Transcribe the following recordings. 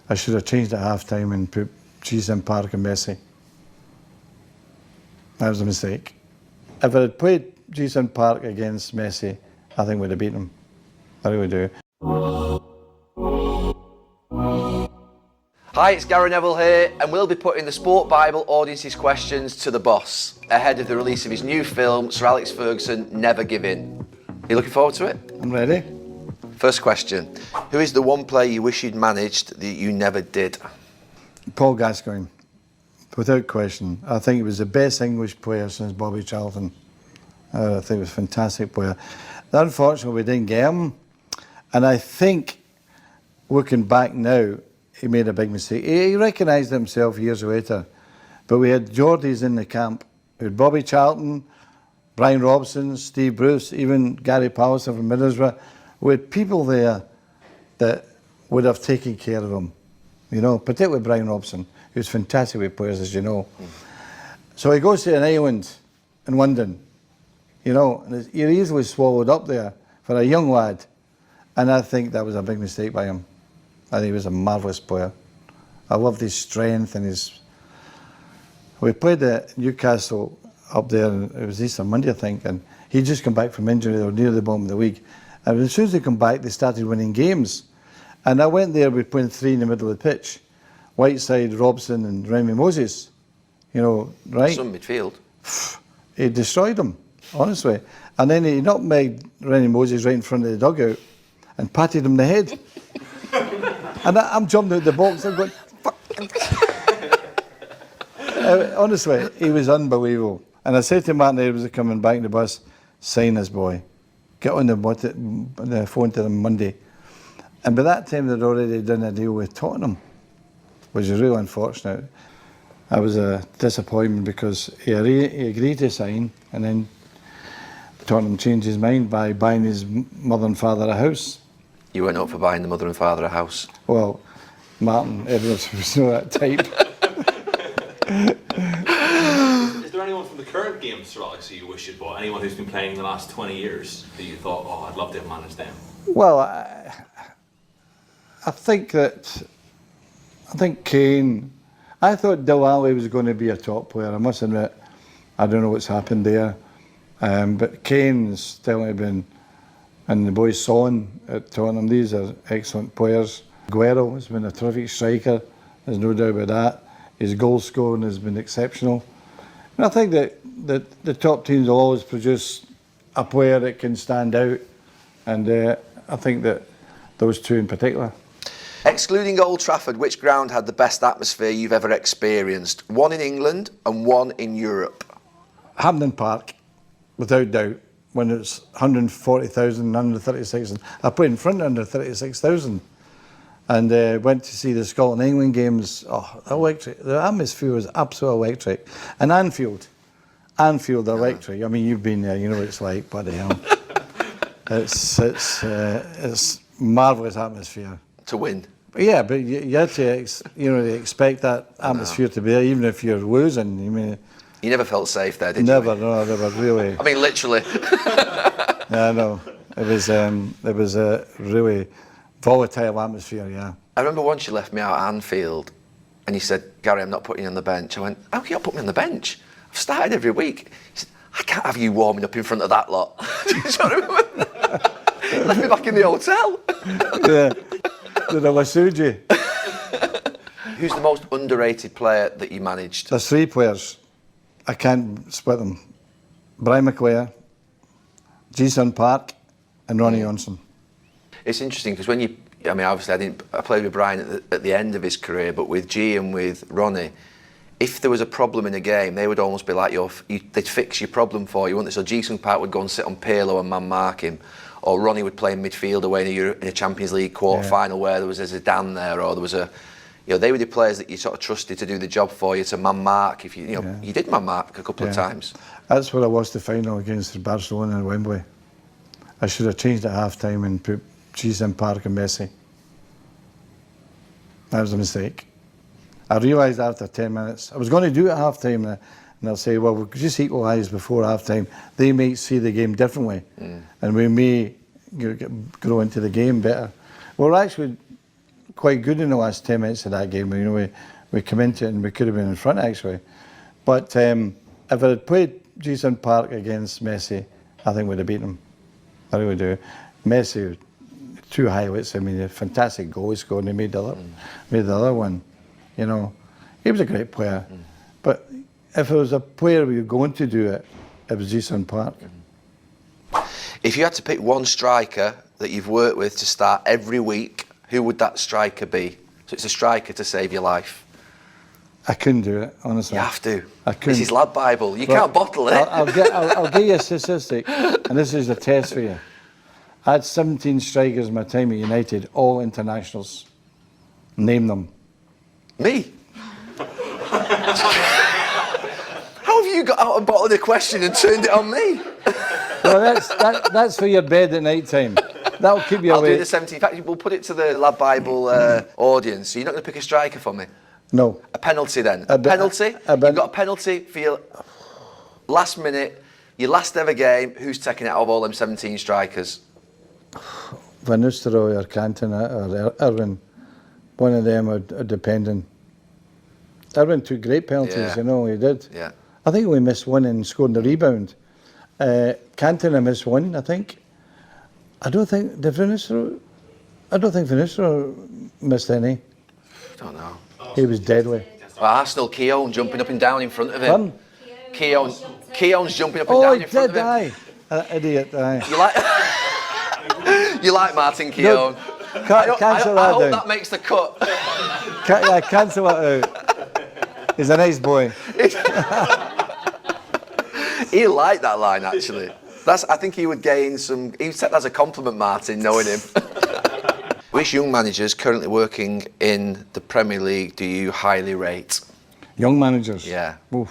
I should have changed at half-time and put Jason Park and Messi. That was a mistake. If I had played Jason Park against Messi, I think we'd have beaten him. I really do. Hi, it's Gary Neville here, and we'll be putting the Sport Bible audience's questions to the boss ahead of the release of his new film, Sir Alex Fergurson, Never Give In. Are you looking forward to it? I'm ready. First question. Who is the one player you wish you'd managed that you never did? Paul Gascoigne, without question. I think he was the best English player since Bobby Charlton. I think he was a fantastic player. Unfortunately, we didn't get him. And I think, looking back now, he made a big mistake. He recognised himself years later. But we had Geordies in the camp. We had Bobby Charlton, Brian Robson, Steve Bruce, even Gary Pallister from Middlesbrough. We had people there that would have taken care of him, you know, particularly Brian Robson, who's fantastic with players, as you know. So he goes to an island in London, you know, and you're easily swallowed up there for a young lad. And I think that was a big mistake by him. I think he was a marvellous player. I loved his strength and his... We played at Newcastle up there, and it was Easter Monday, I think, and he'd just come back from injury. They were near the bottom of the league. And as soon as they come back, they started winning games. And I went there, we playing three in the middle of the pitch. Whiteside, Robson and Remy Moses. You know, right? Some midfield. He destroyed them, honestly. And then he nutmegged Remy Moses right in front of the dugout and patted him in the head. And I'm jumping out the box, I'm going, fuck. Honestly, he was unbelievable. And I said to Martin Edwards coming back in the bus, sign this boy. Get on the phone to them Monday. And by that time, they'd already done a deal with Tottenham, which is really unfortunate. I was a disappointment because he agreed to sign, and then Tottenham changed his mind by buying his mother and father a house. You went up for buying the mother and father a house? Well, Martin Edwards was not that type. Is there anyone from the current game, Sir Alex, that you wish you'd bought? Anyone who's been playing in the last 20 years that you thought, oh, I'd love to have managed them? Well, I think Kane. I thought Dele was going to be a top player. I must admit, I don't know what's happened there, but Kane's definitely been, and the boy Son at Tottenham. These are excellent players. Aguero has been a terrific striker. There's no doubt about that. His goal scoring has been exceptional. And I think that the top teams will always produce a player that can stand out, and I think that those two in particular. Excluding Old Trafford, which ground had the best atmosphere you've ever experienced? One in England and one in Europe. Hampden Park, without doubt, when it's 140,000, under 36,000. I played in front of under 36,000. And went to see the Scotland-England games. Oh, electric. The atmosphere was absolutely electric. And Anfield electric. I mean, you've been there, you know what it's like, bloody hell. It's marvellous atmosphere. To win? Yeah, but you had to, expect that atmosphere to be there, even if you're losing. I mean, you never felt safe there, did you? Never, no, never really. I mean, literally. Yeah, no. It was a really volatile atmosphere, yeah. I remember once you left me out at Anfield and you said, Gary, I'm not putting you on the bench. I went, how can you not put me on the bench? I've started every week. He said, I can't have you warming up in front of that lot. Do you know what I mean? Left me back in the hotel. Yeah, did I lasude you? Who's the most underrated player that you managed? There's three players. I can't split them. Brian McClare, Jason Park and Ronnie Johnson. It's interesting because when obviously I played with Brian at the end of his career, but with G and with Ronnie, if there was a problem in a game, they would almost be like they'd fix your problem for you, wouldn't they? So Jason Park would go and sit on Pirlo and man mark him, or Ronnie would play in midfield away in a Champions League quarter-final where there was a Zidane there, or there was they were the players that you sort of trusted to do the job for you, to man mark. If you did man mark a couple of times. That's what I was the final against Barcelona at Wembley. I should have changed at half-time and put Jason Park and Messi. That was a mistake. I realised after 10 minutes, I was going to do it at half-time, and they'll say, well, we'll just equalise before half-time. They may see the game differently, and we may grow into the game better. We're actually quite good in the last 10 minutes of that game. You know, we come into it and we could have been in front actually. But if I had played Jason Park against Messi, I think we'd have beaten him. I really do. Messi, 2 highlights. I mean, a fantastic goal he scored, and he made the other one. You know, he was a great player. But if it was a player we were going to do it, it was Jason Park. If you had to pick one striker that you've worked with to start every week, who would that striker be? So it's a striker to save your life. I couldn't do it, honestly. You have to. I couldn't. This is Lad Bible. You can't bottle it. I'll give you a statistic, and this is a test for you. I had 17 strikers in my time at United, all internationals. Name them. Me? How have you got out a bottle of the question and turned it on me? Well, that's for your bed at night time. That'll keep you I'll awake. do the 17. In fact, we'll put it to the Lad Bible audience. So you're not going to pick a striker for me? No. A penalty then? A penalty? You've got a penalty for your last minute, your last ever game. Who's taking it out of all them 17 strikers? Van Nistelrooy or Cantona or Irwin. One of them are depending. Irwin took great penalties, you know, he did. Yeah. I think we missed one and scored the rebound. Cantona missed one, I think. I don't think Van Nistelrooy missed any. I don't know. He was deadly. Well, Arsenal, Keown jumping up and down in front of him. Keown's jumping up and Oh, down he in front did, of him. aye. Idiot, aye. You like Martin Keown? Cancel I that hope down. that makes the cut. Cancel that out. He's a nice boy. He liked that line, actually. I think he would gain some... He'd take that as a compliment, Martin, knowing him. Which young managers currently working in the Premier League do you highly rate? Young managers? Yeah. Oof.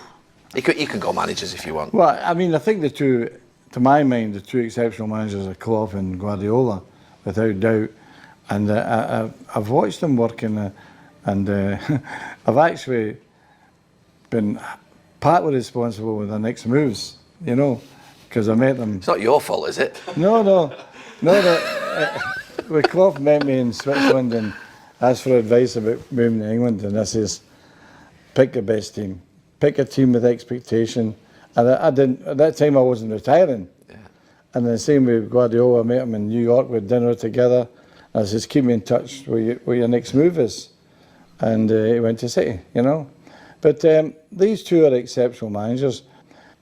You can go managers if you want. Well, I mean, I think to my mind, the 2 exceptional managers are Klopp and Guardiola, without doubt. And I've watched them working, and I've actually been partly responsible with their next moves, you know, because I met them. It's not your fault, is it? No. Well, Klopp met me in Switzerland and asked for advice about moving to England, and I says, pick the best team. Pick a team with expectation. And I didn't, at that time I wasn't retiring. Yeah. And the same with Guardiola, I met him in New York, we had dinner together. I says, keep me in touch with your next move is. And he went to City, you know. But these 2 are exceptional managers.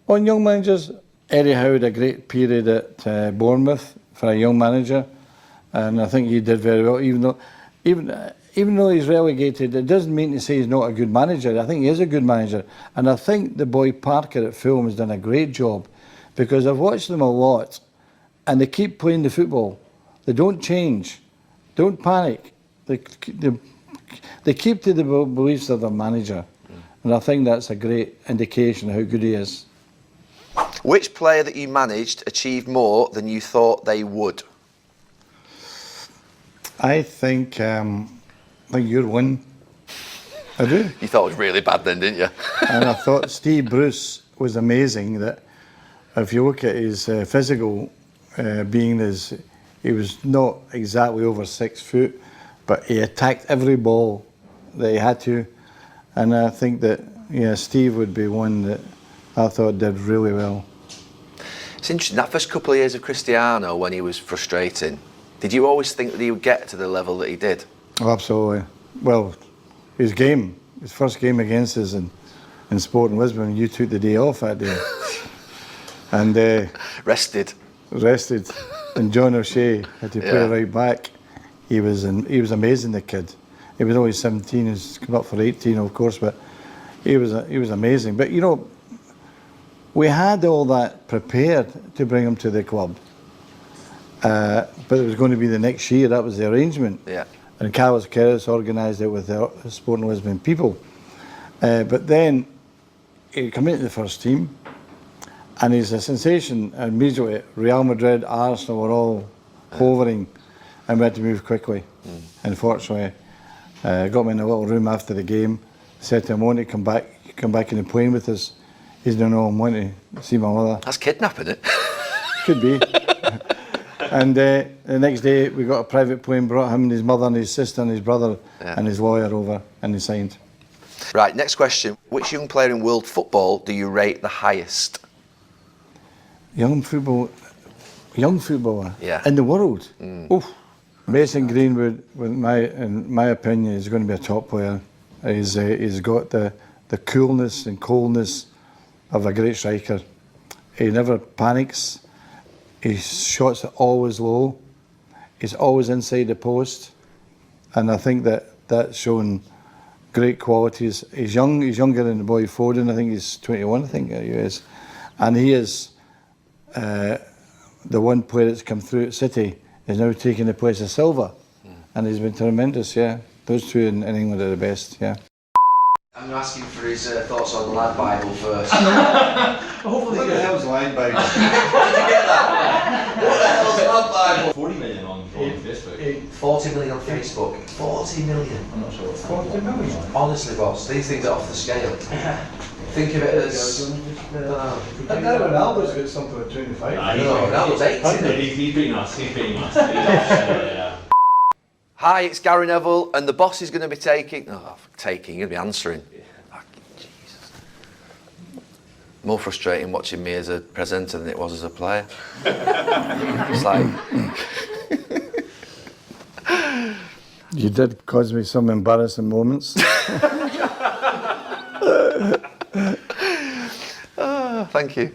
On young managers, Eddie Howe had a great period at Bournemouth for a young manager. And I think he did very well, even though he's relegated. It doesn't mean to say he's not a good manager. I think he is a good manager. And I think the boy Parker at Fulham has done a great job, because I've watched them a lot and they keep playing the football. They don't change. Don't panic. They keep to the beliefs of their manager. And I think that's a great indication of how good he is. Which player that you managed achieved more than you thought they would? I think you're one. I do. You thought it was really bad then, didn't you? And I thought Steve Bruce was amazing. That if you look at his physical being, he was not exactly over 6 foot, but he attacked every ball that he had to. And I think that Steve would be one that I thought did really well. It's interesting, that first couple of years of Cristiano, when he was frustrating, did you always think that he would get to the level that he did? Oh, absolutely. Well, his first game against us in Sporting Lisbon, you took the day off that day. And rested. And John O'Shea had to play right back. He was amazing, the kid. He was only 17, he's come up for 18, of course, but he was amazing. But you know, we had all that prepared to bring him to the club. But it was going to be the next year, that was the arrangement. Yeah. And Carlos Queiroz organised it with the Sporting Lisbon people. But then he came into the first team, and he's a sensation. And immediately, Real Madrid, Arsenal were all hovering, and we had to move quickly. Unfortunately, got me in a little room after the game, said to him, I want to come back in the plane with us. He's no, I want to see my mother. That's kidnapping, it? Could be. And the next day we got a private plane, brought him and his mother and his sister and his brother and his lawyer over, and he signed. Right, next question. Which young player in world football do you rate the highest? Young footballer Yeah. in the world. Oof. Mason Greenwood, in my opinion, is going to be a top player. He's got the coolness and coldness of a great striker. He never panics. His shots are always low. He's always inside the post, and I think that's shown great qualities. He's young. He's younger than the boy Foden. I think he's 21. I think he is, and he is the one player that's come through at City is now taking the place of Silva, and he's been tremendous. Yeah, those two in England are the best. Yeah. I'm going to ask him for his thoughts on the Lad Bible first. Hopefully, what the hell's Lad Bible? Did you get that? What the hell's Lad Bible? 40 million on Facebook. 40 million on Facebook. 40 million. I'm not sure what's 40 million. Honestly, boss, these things are off the scale. Think of it as. I know Ronaldo's got something with 25. Nah, No, that was 80. He's beating us. He's beating us. Yeah. Hi, it's Gary Neville, and the boss is going to be taking. Oh, taking, he'll be answering. Oh, Jesus. More frustrating watching me as a presenter than it was as a player. It's like. You did cause me some embarrassing moments. Thank you.